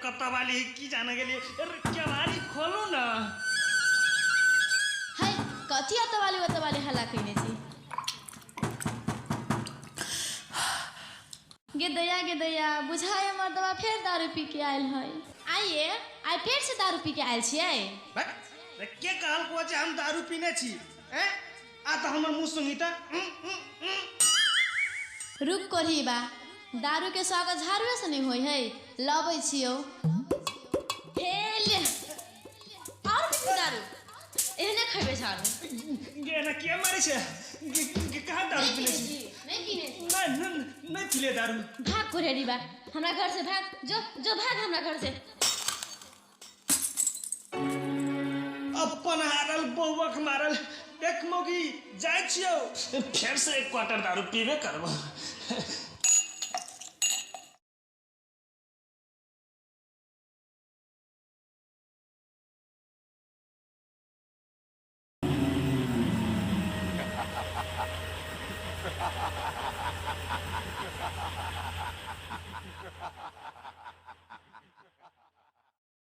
कतवाली की जाने के लिए केवाड़ी खोलू ना। है कथी अतवाली हल्ला कइने छी। गे दया बुझाए मर्दवा फिर दारू पी के आयल है। आइए आई फिर से दारू पी के आयल छियै। के कहल को जे हम दारू पीने छी हैं? आ त हमर मुंह सुंगी त रुक करही बा दारू के स्वागत झाड़ुए से नहीं होई है। लबै छियो हेले और किछु दारू एहने खइबे झाड़ू। गे ना के मारे छे के कहां दारू पीने छी। नहीं पीने छी नहीं पीले दारू। भाग कोरेडी बा हमरा घर से भाग जो भाग हमरा घर से। अपन हारल बौवक मारल एक मोगी जाय छियो फिर से एक क्वार्टर दारू पीबे करबो।